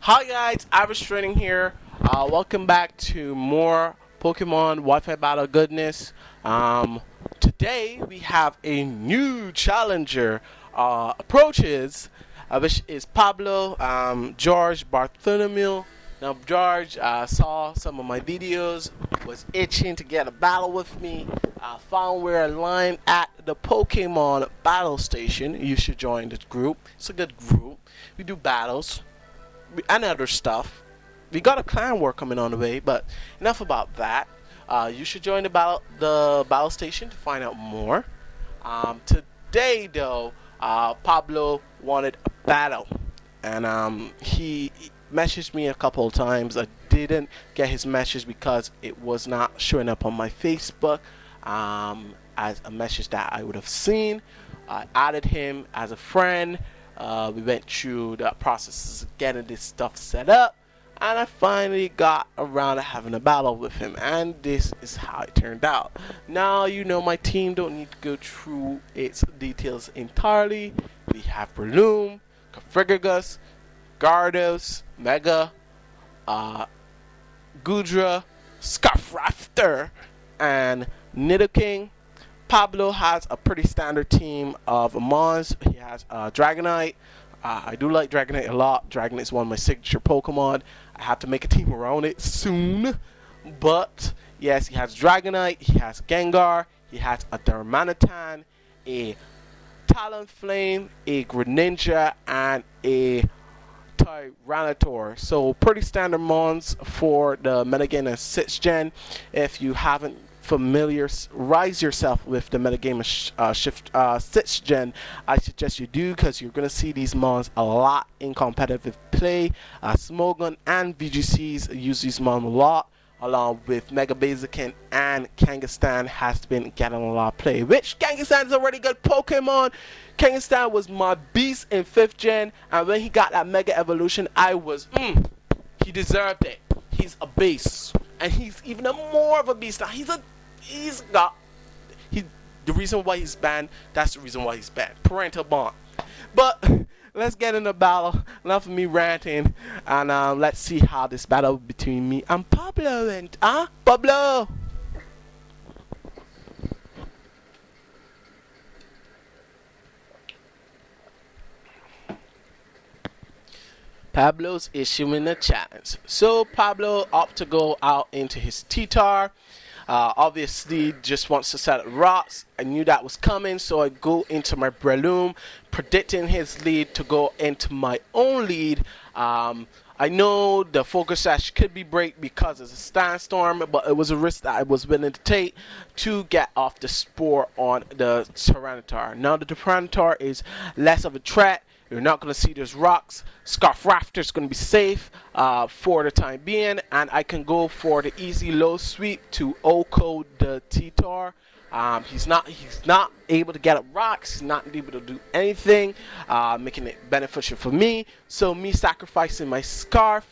Hi guys, I was training here. Welcome back to more Pokemon Wi-Fi battle goodness. Today we have a new challenger approaches, which is Pablo, Jorge Bartolomei. Now George saw some of my videos, was itching to get a battle with me. Found we're aligned at the Pokemon battle station. You should join the group. It's a good group. We do battles and other stuff. We got a clan war coming on the way, but enough about that. You should join the battle station to find out more. Today, though, Pablo wanted a battle, and he messaged me a couple of times. I didn't get his message because it was not showing up on my Facebook as a message that I would have seen. I added him as a friend. We went through the processes of getting this stuff set up, and I finally got around to having a battle with him, and this is how it turned out. Now you know my team don't need to go through its details entirely. We have Breloom, Configuragus, Gardos, Mega, Gudra, Scarfrafter, and Nidoking. Pablo has a pretty standard team of Mons. He has Dragonite. I do like Dragonite a lot. Dragonite is one of my signature Pokemon. I have to make a team around it soon. But yes, he has Dragonite. He has Gengar. He has a Darmanitan, a Talonflame, a Greninja, and a Tyranitar. So pretty standard Mons for the metagame and 6th gen. If you haven't familiarize yourself with the metagame of 6th gen, I suggest you do, because you're going to see these mons a lot in competitive play. Smogon and VGCs use these mons a lot, along with Mega Blaziken, and Kangaskhan has been getting a lot of play, which Kangaskhan is a really good Pokemon. Kangaskhan was my beast in 5th gen, and when he got that Mega Evolution, I was, he deserved it. He's a beast, and he's even more of a beast now. The reason why he's banned, that's the reason why he's banned. Parental bond. But let's get in the battle. Enough of me ranting, and let's see how this battle between me and Pablo went. Pablo! Pablo's issuing a challenge. So Pablo opted to go out into his T-Tar. Obviously just wants to set up rocks. I knew that was coming, so I go into my Breloom, predicting his lead to go into my own lead. I know the focus sash could be break because it's a sandstorm, but it was a risk that I was willing to take to get off the spore on the Tyranitar. Now the Tyranitar is less of a threat. You're not going to see those rocks. Scarfrafter is going to be safe for the time being, and I can go for the easy low sweep to O-code the T-Tar. He's not able to get up rocks. He's not able to do anything, making it beneficial for me. So me sacrificing my stash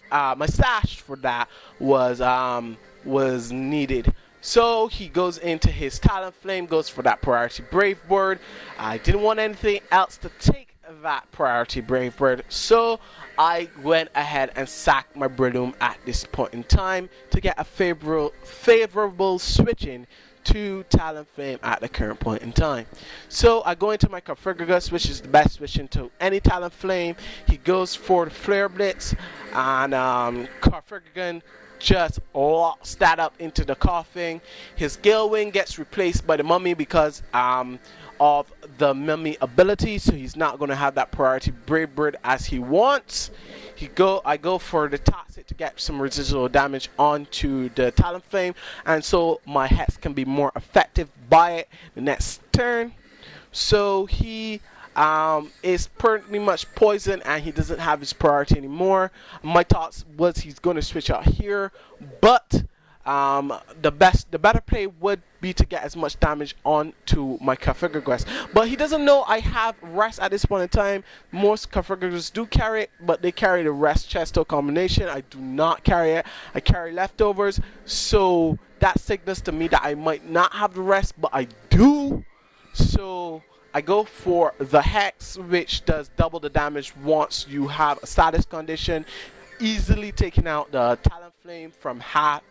for that was needed. So he goes into his Talonflame, goes for that priority Brave Bird. I didn't want anything else to take that priority Brave Bird, so I went ahead and sacked my Breloom at this point in time to get a favorable switching to Talonflame at the current point in time. So I go into my Configuragus, which is the best switching to any Talonflame. He goes for the Flare Blitz, and Configuragus just locks that up into the Koffing. His Gale Wing gets replaced by the Mummy because of the Mummy ability, so he's not going to have that priority Brave Bird as he wants. I go for the Toxic to get some residual damage onto the Talonflame, and so my Hex can be more effective by it the next turn. So he is pretty much poisoned, and he doesn't have his priority anymore. My thoughts was he's going to switch out here, but the better play would be to get as much damage onto my Configuragus. But he doesn't know I have rest at this point in time. Most Configuragus do carry it, but they carry the rest chesto combination. I do not carry it. I carry leftovers, so that signals to me that I might not have the rest, but I do. So I go for the Hex, which does double the damage once you have a status condition. easily taking out the Talon Flame from half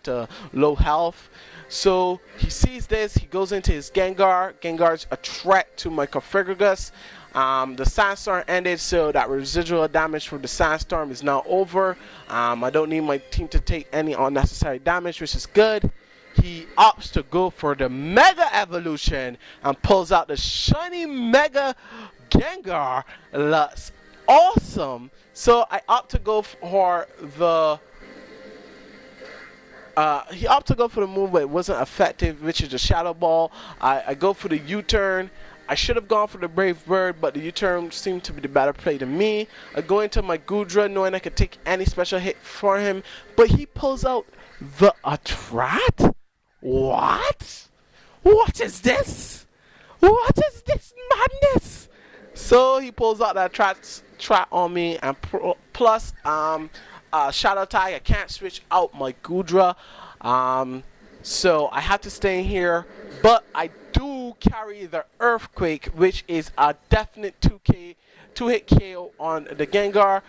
to low health. So he sees this, he goes into his Gengar. Gengar's a threat to my Cofagrigus. The Sandstorm ended, so that residual damage from the Sandstorm is now over. I don't need my team to take any unnecessary damage, which is good. He opts to go for the Mega Evolution and pulls out the shiny Mega Gengar. That's awesome. So I opt to go for the he opted to go for the move, but it wasn't effective, which is the Shadow Ball. I go for the U-turn. I should have gone for the Brave Bird, but the U-turn seemed to be the better play to me. I go into my Goodra, knowing I could take any special hit for him, but he pulls out the Atrat? What? What is this? What is this madness? So he pulls out that Atrat on me, and plus Shadow Tag. I can't switch out my Goodra, so I have to stay in here. But I do carry the Earthquake, which is a definite 2-hit KO on the Gengar.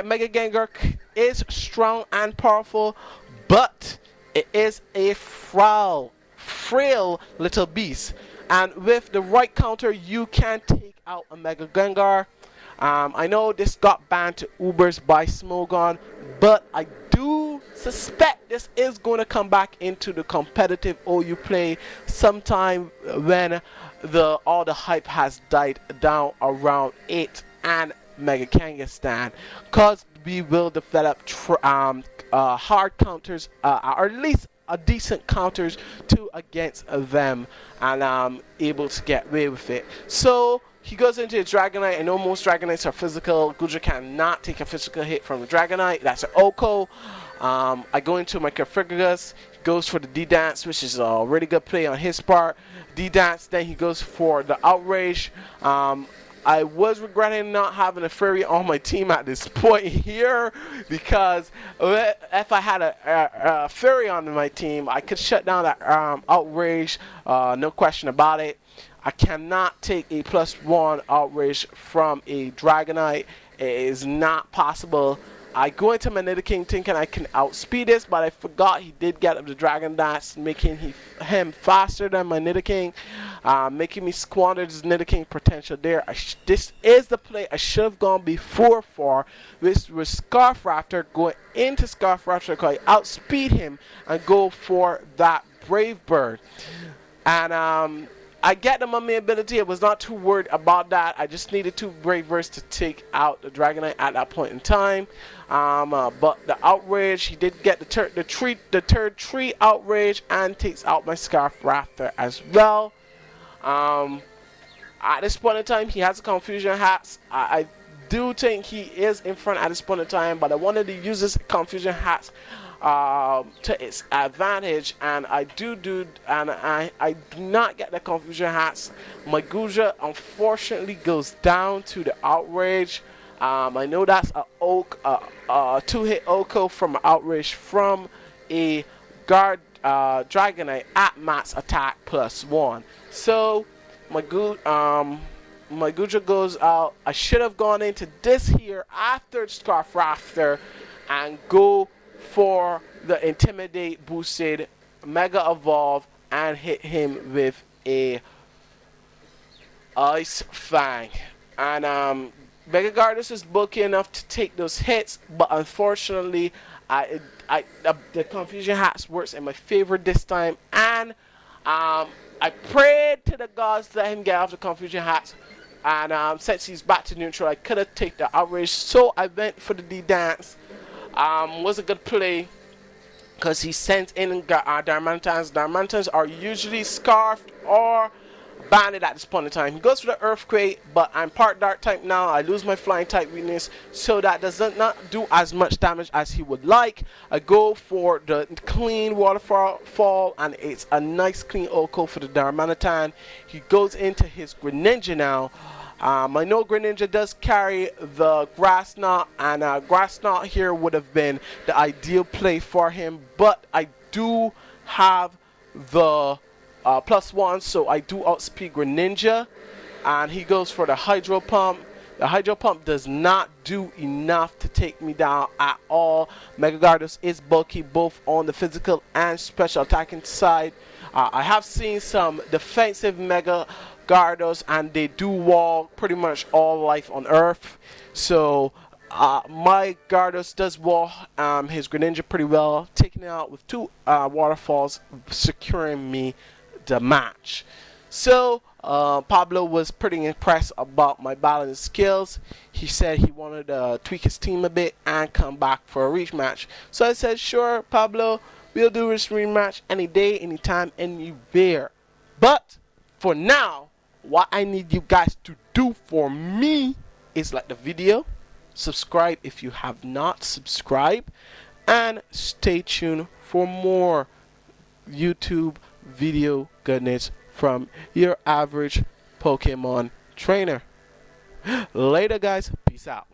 Mega Gengar is strong and powerful, but it is a frail little beast. And with the right counter, you can take out a Mega Gengar. I know this got banned to Ubers by Smogon, but I do suspect this is going to come back into the competitive OU play sometime when all the hype has died down around 8 and Mega Kangaskhan, because we will develop hard counters, or at least a decent counters to against them, and able to get away with it. So he goes into a Dragonite. I know most Dragonites are physical. Goodra cannot take a physical hit from a Dragonite. That's an Oko. I go into my Cofagrigus. He goes for the D-Dance, which is a really good play on his part. D-Dance, then he goes for the Outrage. I was regretting not having a Fairy on my team at this point here, because if I had a Fairy on my team, I could shut down that Outrage, no question about it. I cannot take a +1 Outrage from a Dragonite. It is not possible. I go into my Nidoking thinking I can outspeed this, but I forgot he did get up the Dragon Dance, making him faster than my Nidoking, making me squander this Nidoking potential there. This is the play I should have gone before for, which was Scarf Raptor. Going into Scarf Raptor, I outspeed him and go for that Brave Bird. And I get the Mummy ability. I was not too worried about that. I just needed 2 Brave Birds to take out the Dragonite at that point in time. But the Outrage, he did get the third tree Outrage, and takes out my Scarf Raptor as well. At this point in time, he has a Confusion Hats. I do think he is in front at this point in time, but I wanted to use this Confusion Hats to its advantage, and I do not get the Confusion Hats. My Goodra unfortunately goes down to the Outrage. I know that's a 2-hit Oko from an Outrage from a Dragonite at max attack +1. So my Goodra goes out. I should have gone into this here after Scarf Raptor and go for the Intimidate boosted Mega Evolve and hit him with a Ice Fang. And Mega Gardas is bulky enough to take those hits, but unfortunately the Confusion Hats works in my favor this time, and I prayed to the gods to let him get off the Confusion Hats, and since he's back to neutral, I could have taken the Outrage, so I went for the D-Dance. Was a good play because he sent in Darmantans. Darmantans are usually scarfed or banded at this point in time. He goes for the Earthquake, but I'm part Dark type now. I lose my Flying type weakness, so that does not do as much damage as he would like. I go for the clean Waterfall, and it's a nice clean Oko for the Darmanitan. He goes into his Greninja now. I know Greninja does carry the Grass Knot, and Grass Knot here would have been the ideal play for him, but I do have the +1, so I do outspeed Greninja, and he goes for the Hydro Pump. The Hydro Pump does not do enough to take me down at all. Mega Gyarados is bulky both on the physical and special attacking side. I have seen some defensive Mega Gyarados, and they do wall pretty much all life on Earth. So my Gyarados does wall his Greninja pretty well, taking it out with 2 waterfalls, securing me the match. So Pablo was pretty impressed about my balance skills. He said he wanted to tweak his team a bit and come back for a rematch. So I said, sure, Pablo, we'll do this rematch any day, anytime, anywhere. But for now, what I need you guys to do for me is like the video, subscribe if you have not subscribed, and stay tuned for more YouTube video goodness from your average Pokemon trainer. Later, guys. Peace out.